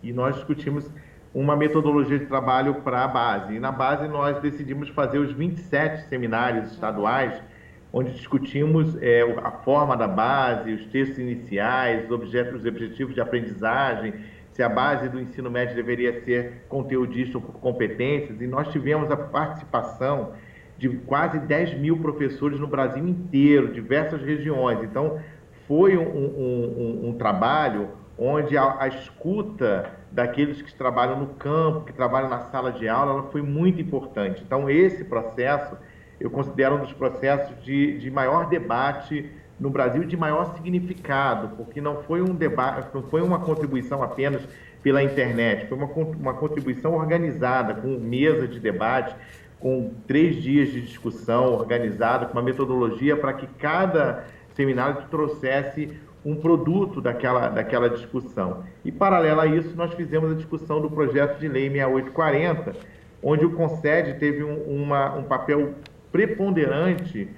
e nós discutimos uma metodologia de trabalho para a base. E na base nós decidimos fazer os 27 seminários estaduais, onde discutimos a forma da base, os textos iniciais, os objetivos de aprendizagem, se a base do ensino médio deveria ser conteudista ou por competências, e nós tivemos a participação de quase 10 mil professores no Brasil inteiro, diversas regiões. Então, foi um trabalho onde a escuta daqueles que trabalham no campo, que trabalham na sala de aula, ela foi muito importante. Então, esse processo, eu considero um dos processos de maior debate no Brasil, de maior significado, porque não foi um debate, não foi uma contribuição apenas pela internet, foi uma contribuição organizada, com mesa de debate, com 3 dias de discussão organizada, com uma metodologia para que cada seminário trouxesse um produto daquela discussão. E, paralelo a isso, nós fizemos a discussão do projeto de lei 6840, onde o Concede teve um papel preponderante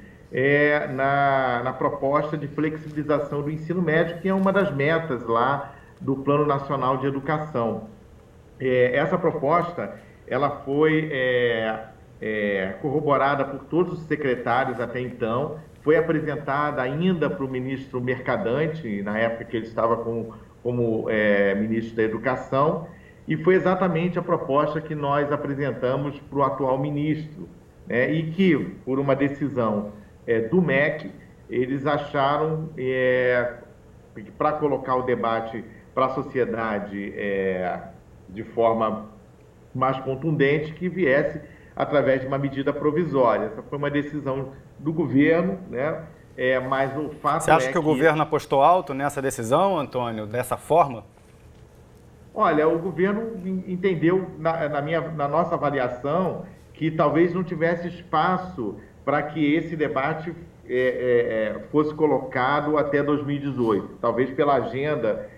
na proposta de flexibilização do ensino médio, que é uma das metas lá do Plano Nacional de Educação. Essa proposta ela foi corroborada por todos os secretários até então, foi apresentada ainda para o ministro Mercadante, na época que ele estava como ministro da Educação, e foi exatamente a proposta que nós apresentamos para o atual ministro, e que, por uma decisão do MEC, eles acharam que para colocar o debate para a sociedade de forma mais contundente, que viesse através de uma medida provisória. Essa foi uma decisão do governo, né? Mas o fato Você acha que o governo apostou alto nessa decisão, Antônio, dessa forma? Olha, o governo entendeu, na nossa avaliação, que talvez não tivesse espaço para que esse debate fosse colocado até 2018. Talvez pela agenda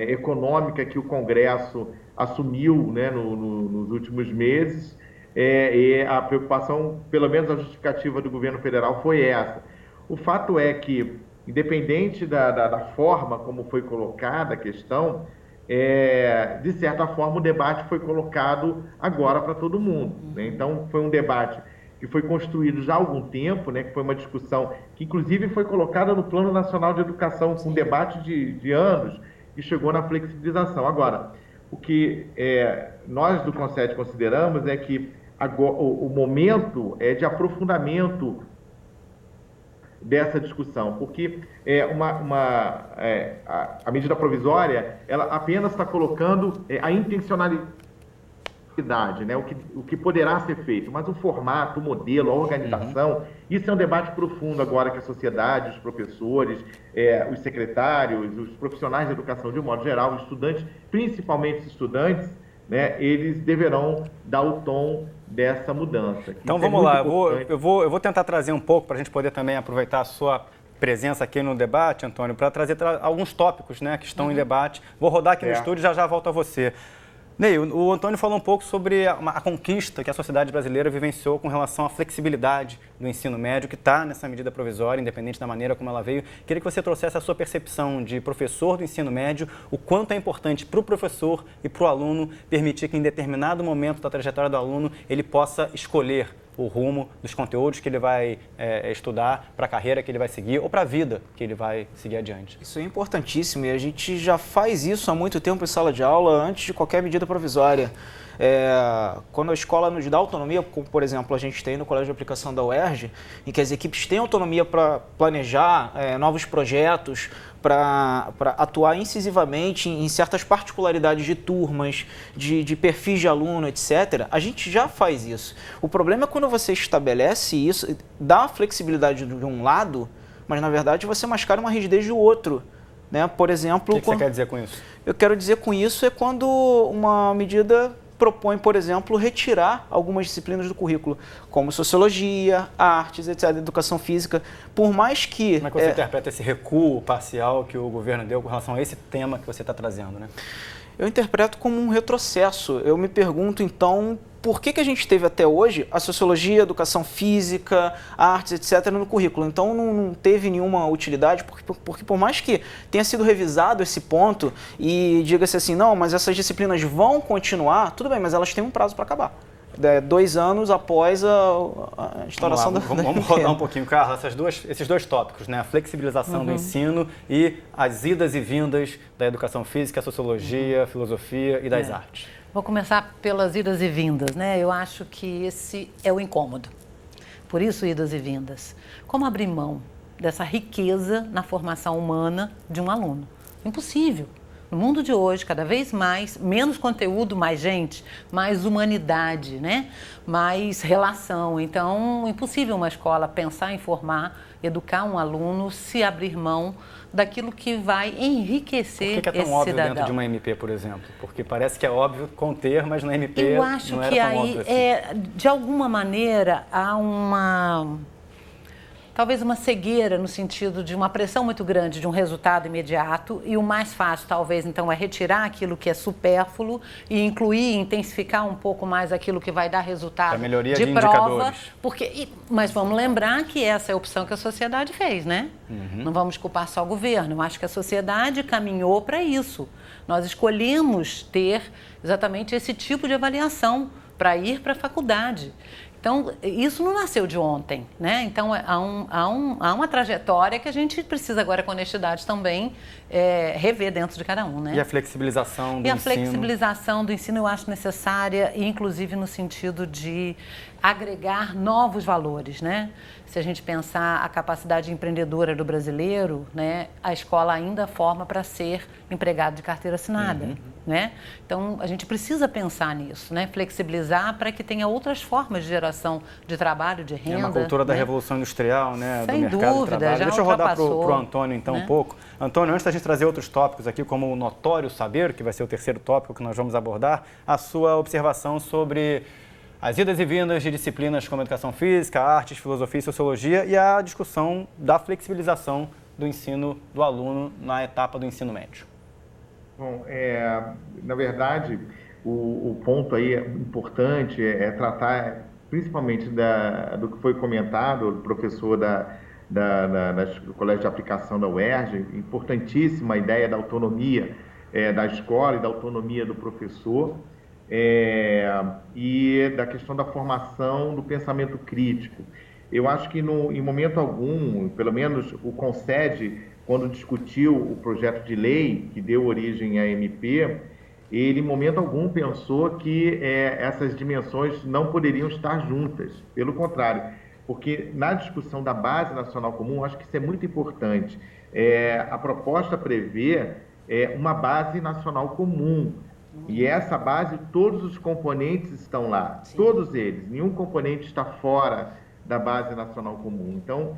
econômica que o Congresso assumiu, né, nos últimos meses, e a preocupação, pelo menos a justificativa do governo federal foi essa. O fato é que, independente da forma como foi colocada a questão, de certa forma o debate foi colocado agora para todo mundo, né? Então foi um debate que foi construído já há algum tempo, né? Que foi uma discussão que inclusive foi colocada no Plano Nacional de Educação, com um debate de anos, e chegou na flexibilização. Agora, o que nós do Concede consideramos é que agora, o momento é de aprofundamento dessa discussão, porque a medida provisória ela apenas está colocando a intencionalidade, né, o que poderá ser feito, mas o formato, o modelo, a organização, isso é um debate profundo agora que a sociedade, os professores, os secretários, os profissionais de educação de um modo geral, os estudantes, principalmente os estudantes, né, eles deverão dar o tom dessa mudança. Então vamos lá, eu vou tentar trazer um pouco para a gente poder também aproveitar a sua presença aqui no debate, Antônio, para trazer alguns tópicos, né, que estão em debate. Vou rodar aqui no estúdio e já volto a você. Ney, o Antônio falou um pouco sobre a conquista que a sociedade brasileira vivenciou com relação à flexibilidade do ensino médio, que está nessa medida provisória, independente da maneira como ela veio. Queria que você trouxesse a sua percepção de professor do ensino médio, o quanto é importante para o professor e para o aluno permitir que em determinado momento da trajetória do aluno ele possa escolher o rumo dos conteúdos que ele vai estudar, para a carreira que ele vai seguir ou para a vida que ele vai seguir adiante. Isso é importantíssimo e a gente já faz isso há muito tempo em sala de aula, antes de qualquer medida provisória. Quando a escola nos dá autonomia, como por exemplo a gente tem no Colégio de Aplicação da UERJ, em que as equipes têm autonomia para planejar novos projetos, para atuar incisivamente em certas particularidades de turmas, de perfis de aluno, etc., a gente já faz isso. O problema é quando você estabelece isso, dá a flexibilidade de um lado, mas na verdade você mascara uma rigidez do outro. Né? Por exemplo... O que você quer dizer com isso? Eu quero dizer com isso é quando uma medida propõe, por exemplo, retirar algumas disciplinas do currículo, como sociologia, artes, etc., educação física, por mais que... Como é que você interpreta esse recuo parcial que o governo deu com relação a esse tema que você está trazendo, né? Eu interpreto como um retrocesso. Eu me pergunto, então, por que a gente teve até hoje a sociologia, educação física, artes, etc. no currículo? Então, não teve nenhuma utilidade, porque por mais que tenha sido revisado esse ponto e diga-se assim, não, mas essas disciplinas vão continuar, tudo bem, mas elas têm um prazo para acabar. 2 anos após a instauração da Vamos rodar um pouquinho, Carla, esses dois tópicos, né? A flexibilização do ensino e as idas e vindas da educação física, sociologia, filosofia e das artes. Vou começar pelas idas e vindas, né? Eu acho que esse é o incômodo. Por isso, idas e vindas. Como abrir mão dessa riqueza na formação humana de um aluno? Impossível. No mundo de hoje, cada vez mais, menos conteúdo, mais gente, mais humanidade, né? Mais relação. Então, impossível uma escola pensar em formar, educar um aluno, se abrir mão daquilo que vai enriquecer esse cidadão. Por que é tão óbvio dentro de uma MP, por exemplo? Porque parece que é óbvio conter, mas na MP eu acho não era que tão aí, óbvio assim. De alguma maneira, há talvez uma cegueira no sentido de uma pressão muito grande de um resultado imediato, e o mais fácil talvez então é retirar aquilo que é supérfluo e incluir, intensificar um pouco mais aquilo que vai dar resultado a melhoria de prova, indicadores. Mas vamos lembrar que essa é a opção que a sociedade fez, né? Não vamos culpar só o governo, eu acho que a sociedade caminhou para isso. Nós escolhemos ter exatamente esse tipo de avaliação para ir para a faculdade. Então, isso não nasceu de ontem, né? Então, há uma trajetória que a gente precisa agora, com honestidade, também rever dentro de cada um, né? E a flexibilização do ensino? E a flexibilização do ensino eu acho necessária, inclusive no sentido de agregar novos valores, né? Se a gente pensar a capacidade empreendedora do brasileiro, né, a escola ainda forma para ser empregado de carteira assinada, né? Então, a gente precisa pensar nisso, né? Flexibilizar para que tenha outras formas de geração de trabalho, de renda. É uma cultura da Revolução Industrial, né? Sem do mercado dúvida, de trabalho. já Deixa eu rodar para ultrapassou, o Antônio, então, né? um pouco. Antônio, antes da gente trazer outros tópicos aqui, como o notório saber, que vai ser o terceiro tópico que nós vamos abordar, a sua observação sobre as idas e vindas de disciplinas como educação física, artes, filosofia e sociologia e a discussão da flexibilização do ensino do aluno na etapa do ensino médio. Bom, na verdade, o ponto aí importante é tratar principalmente do que foi comentado, o professor do Colégio de Aplicação da UERJ, importantíssima a ideia da autonomia da escola e da autonomia do professor, e da questão da formação do pensamento crítico. Eu acho que em momento algum, pelo menos o CONSED, quando discutiu o projeto de lei que deu origem à MP, ele em momento algum pensou que essas dimensões não poderiam estar juntas. Pelo contrário, porque na discussão da Base Nacional Comum, acho que isso é muito importante. A proposta prevê uma Base Nacional Comum. E essa base, todos os componentes estão lá, sim, todos eles, nenhum componente está fora da Base Nacional Comum. Então,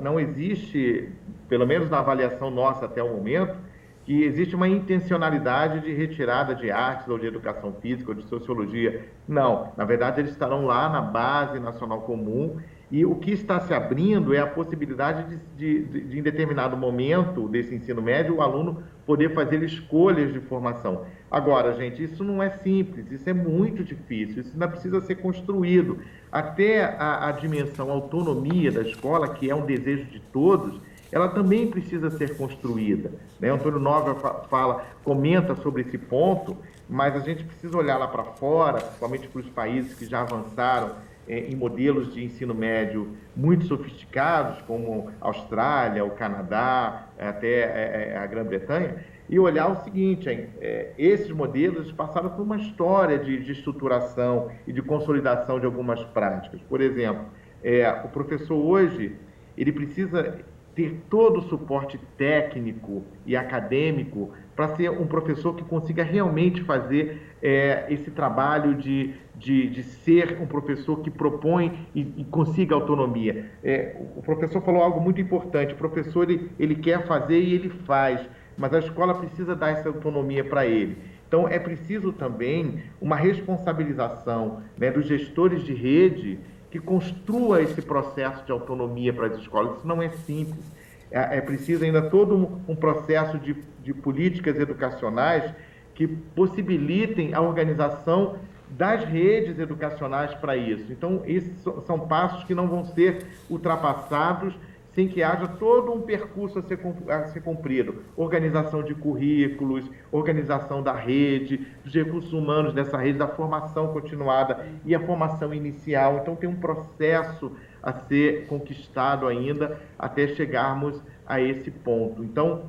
não existe, pelo menos na avaliação nossa até o momento, que existe uma intencionalidade de retirada de artes ou de educação física ou de sociologia. Não, na verdade eles estarão lá na Base Nacional Comum, e o que está se abrindo é a possibilidade de em determinado momento desse ensino médio, o aluno poder fazer escolhas de formação. Agora, gente, isso não é simples, isso é muito difícil, isso ainda precisa ser construído. Até a dimensão autonomia da escola, que é um desejo de todos, ela também precisa ser construída, né? O Antônio Nóbrega comenta sobre esse ponto, mas a gente precisa olhar lá para fora, principalmente para os países que já avançaram em modelos de ensino médio muito sofisticados, como a Austrália, o Canadá, até a Grã-Bretanha, e olhar o seguinte, esses modelos passaram por uma história de estruturação e de consolidação de algumas práticas. Por exemplo, o professor hoje, ele precisa ter todo o suporte técnico e acadêmico para ser um professor que consiga realmente fazer esse trabalho de ser um professor que propõe e consiga autonomia. O professor falou algo muito importante, o professor ele quer fazer e ele faz, mas a escola precisa dar essa autonomia para ele. Então, é preciso também uma responsabilização, né, dos gestores de rede que construa esse processo de autonomia para as escolas. Isso não é simples. É preciso ainda todo um processo de políticas educacionais que possibilitem a organização das redes educacionais para isso. Então, esses são passos que não vão ser ultrapassados sem que haja todo um percurso a ser cumprido. Organização de currículos, organização da rede, dos recursos humanos dessa rede, da formação continuada e a formação inicial. Então, tem um processo a ser conquistado ainda até chegarmos a esse ponto. Então,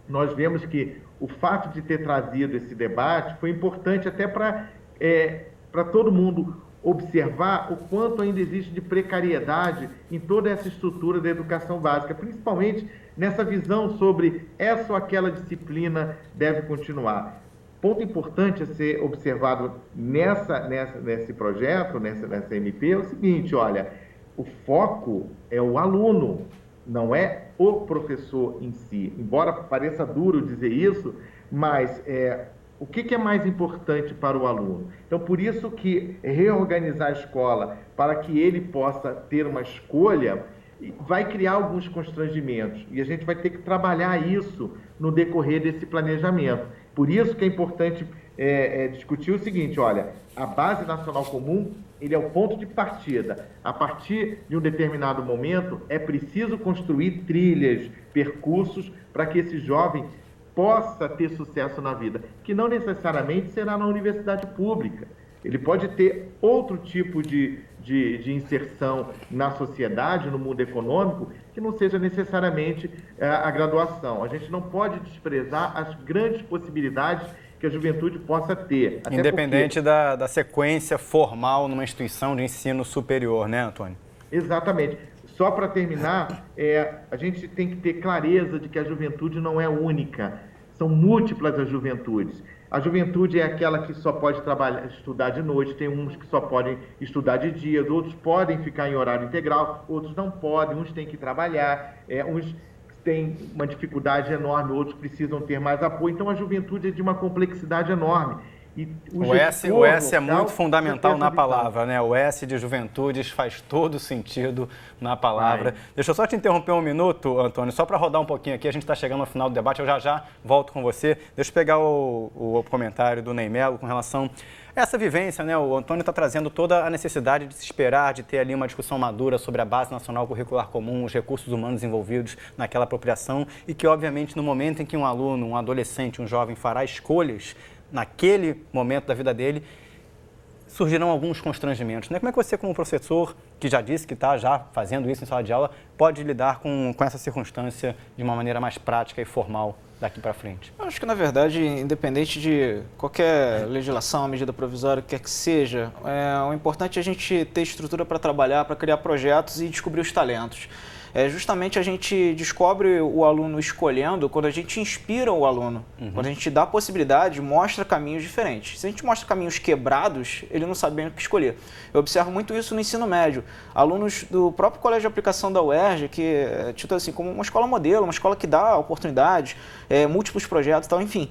nós vemos que o fato de ter trazido esse debate foi importante até para todo mundo observar o quanto ainda existe de precariedade em toda essa estrutura da educação básica, principalmente nessa visão sobre essa ou aquela disciplina deve continuar. Ponto importante a ser observado nesse projeto, nessa MP, é o seguinte, olha, o foco é o aluno, não é o professor em si. Embora pareça duro dizer isso, mas o que é mais importante para o aluno? Então, por isso que reorganizar a escola para que ele possa ter uma escolha vai criar alguns constrangimentos e a gente vai ter que trabalhar isso no decorrer desse planejamento. Por isso que é importante discutir o seguinte, olha, a Base Nacional Comum, ele é o ponto de partida. A partir de um determinado momento, é preciso construir trilhas, percursos para que esse jovem possa ter sucesso na vida, que não necessariamente será na universidade pública. Ele pode ter outro tipo de inserção na sociedade, no mundo econômico, que não seja necessariamente a graduação. A gente não pode desprezar as grandes possibilidades que a juventude possa ter. Até independente da sequência formal numa instituição de ensino superior, né, Antônio? Exatamente. Só para terminar, a gente tem que ter clareza de que a juventude não é única. São múltiplas as juventudes. A juventude é aquela que só pode estudar de noite, tem uns que só podem estudar de dia, outros podem ficar em horário integral, outros não podem, uns têm que trabalhar, uns têm uma dificuldade enorme, outros precisam ter mais apoio. Então, a juventude é de uma complexidade enorme. E o S é muito fundamental na palavra, né? O S de juventudes faz todo sentido na palavra. Deixa eu só te interromper um minuto, Antônio, só para rodar um pouquinho aqui. A gente está chegando ao final do debate, eu já volto com você. Deixa eu pegar o comentário do Ney Melo com relação a essa vivência, né? O Antônio está trazendo toda a necessidade de se esperar, de ter ali uma discussão madura sobre a Base Nacional Curricular Comum, os recursos humanos envolvidos naquela apropriação e que, obviamente, no momento em que um aluno, um adolescente, um jovem fará escolhas, naquele momento da vida dele, surgirão alguns constrangimentos, né? Como é que você, como professor, que já disse que está já fazendo isso em sala de aula, pode lidar com essa circunstância de uma maneira mais prática e formal daqui para frente? Eu acho que, na verdade, independente de qualquer legislação, medida provisória, quer que seja, o importante é a gente ter estrutura para trabalhar, para criar projetos e descobrir os talentos. Justamente a gente descobre o aluno escolhendo quando a gente inspira o aluno, quando a gente dá a possibilidade, mostra caminhos diferentes. Se a gente mostra caminhos quebrados, ele não sabe bem o que escolher. Eu observo muito isso no ensino médio. Alunos do próprio Colégio de Aplicação da UERJ, que é tido assim como uma escola modelo, uma escola que dá oportunidades, múltiplos projetos e tal, enfim,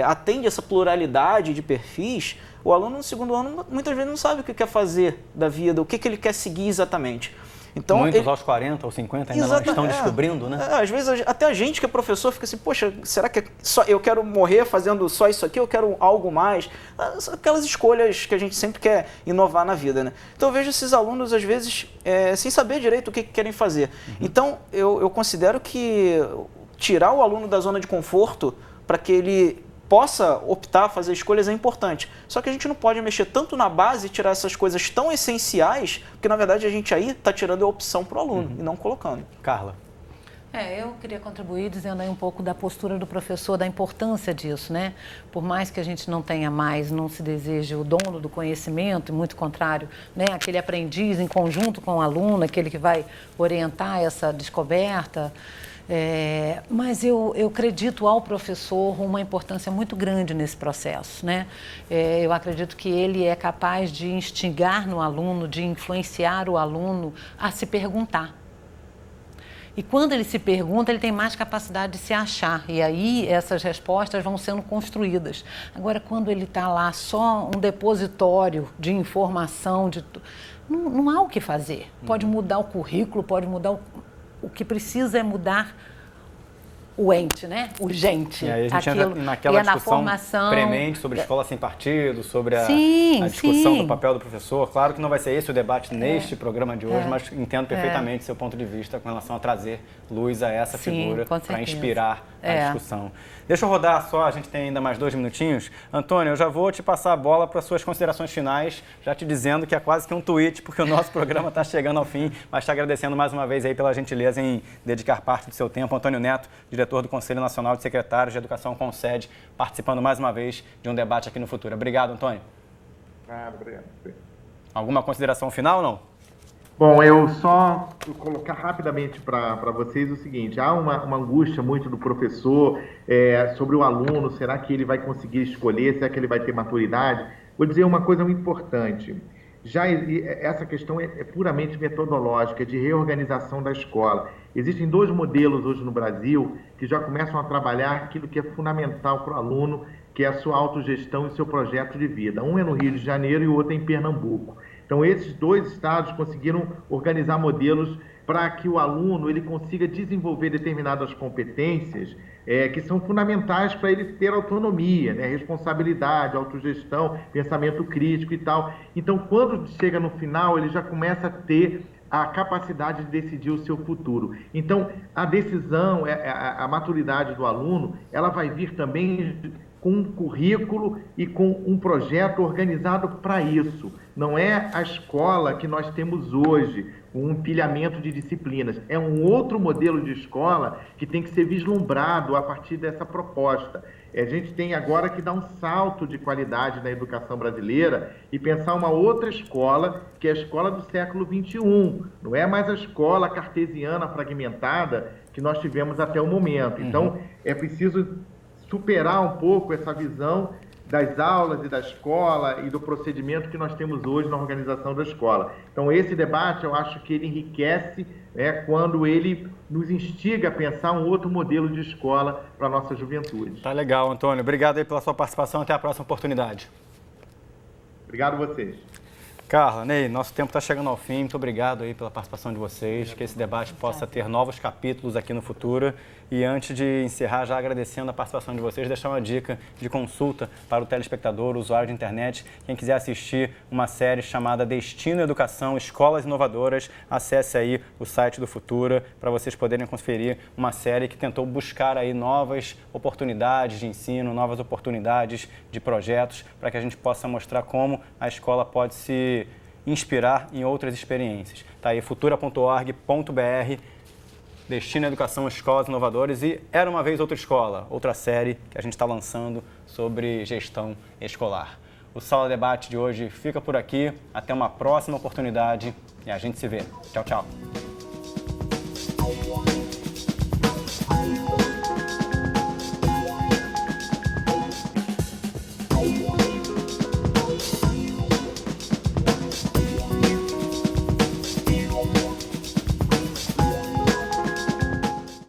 atende essa pluralidade de perfis. O aluno no segundo ano muitas vezes não sabe o que quer fazer da vida, o que ele quer seguir exatamente. Então, muitos aos 40 ou 50 ainda não estão descobrindo, né? Às vezes até a gente que é professor fica assim, poxa, será que só eu quero morrer fazendo só isso aqui, eu quero algo mais? Aquelas escolhas que a gente sempre quer inovar na vida, né? Então eu vejo esses alunos, às vezes, sem saber direito o que querem fazer. Então eu considero que tirar o aluno da zona de conforto para que ele possa optar, fazer escolhas é importante. Só que a gente não pode mexer tanto na base e tirar essas coisas tão essenciais, porque na verdade a gente aí está tirando a opção para o aluno e não colocando. Carla. Eu queria contribuir dizendo aí um pouco da postura do professor, da importância disso, né? Por mais que a gente não tenha mais, não se deseje o dono do conhecimento, e muito contrário, né? Aquele aprendiz em conjunto com o aluno, aquele que vai orientar essa descoberta. Mas eu acredito ao professor uma importância muito grande nesse processo, né? Eu acredito que ele é capaz de instigar no aluno, de influenciar o aluno a se perguntar. E quando ele se pergunta, ele tem mais capacidade de se achar. E aí essas respostas vão sendo construídas. Agora, quando ele está lá só um depositório de informação, não há o que fazer. Pode mudar o currículo, pode mudar o que precisa é mudar o ente, né? O gente. E aí a gente entra naquela discussão premente sobre escola sem partido, sobre a discussão do papel do professor. Claro que não vai ser esse o debate neste programa de hoje, mas entendo perfeitamente seu ponto de vista com relação a trazer luz a essa figura para inspirar a discussão. Deixa eu rodar só, a gente tem ainda mais 2 minutinhos. Antônio, eu já vou te passar a bola para suas considerações finais, já te dizendo que é quase que um tweet, porque o nosso programa está chegando ao fim, mas te agradecendo mais uma vez aí pela gentileza em dedicar parte do seu tempo. Antônio Neto, diretor do Conselho Nacional de Secretários de Educação CONSED, participando mais uma vez de um debate aqui no Futuro. Obrigado, Antônio. Obrigado. Alguma consideração final ou não? Bom, eu só vou colocar rapidamente para vocês o seguinte, há uma angústia muito do professor sobre o aluno, será que ele vai conseguir escolher, será que ele vai ter maturidade? Vou dizer uma coisa muito importante, essa questão é puramente metodológica, de reorganização da escola. Existem 2 modelos hoje no Brasil que já começam a trabalhar aquilo que é fundamental para o aluno, que é a sua autogestão e seu projeto de vida. Um é no Rio de Janeiro e o outro é em Pernambuco. Então, esses 2 estados conseguiram organizar modelos para que o aluno ele consiga desenvolver determinadas competências que são fundamentais para ele ter autonomia, né? Responsabilidade, autogestão, pensamento crítico e tal. Então, quando chega no final, ele já começa a ter a capacidade de decidir o seu futuro. Então, a decisão, a maturidade do aluno, ela vai vir também com um currículo e com um projeto organizado para isso. Não é a escola que nós temos hoje, um empilhamento de disciplinas. É um outro modelo de escola que tem que ser vislumbrado a partir dessa proposta. A gente tem agora que dar um salto de qualidade na educação brasileira e pensar uma outra escola, que é a escola do século XXI. Não é mais a escola cartesiana fragmentada que nós tivemos até o momento. Então, é preciso superar um pouco essa visão das aulas e da escola e do procedimento que nós temos hoje na organização da escola. Então, esse debate, eu acho que ele enriquece quando ele nos instiga a pensar um outro modelo de escola para a nossa juventude. Tá legal, Antônio. Obrigado aí pela sua participação. Até a próxima oportunidade. Obrigado a vocês. Carla, Ney, nosso tempo está chegando ao fim. Muito obrigado aí pela participação de vocês. Que esse debate possa ter novos capítulos aqui no futuro. E antes de encerrar, já agradecendo a participação de vocês, deixar uma dica de consulta para o telespectador, o usuário de internet. Quem quiser assistir uma série chamada Destino Educação, Escolas Inovadoras, acesse aí o site do Futura para vocês poderem conferir uma série que tentou buscar aí novas oportunidades de ensino, novas oportunidades de projetos, para que a gente possa mostrar como a escola pode se inspirar em outras experiências. Tá aí, futura.org.br, Destino Educação, Escolas Inovadoras e Era Uma Vez Outra Escola, outra série que a gente está lançando sobre gestão escolar. O Sala Debate de hoje fica por aqui. Até uma próxima oportunidade e a gente se vê. Tchau, tchau.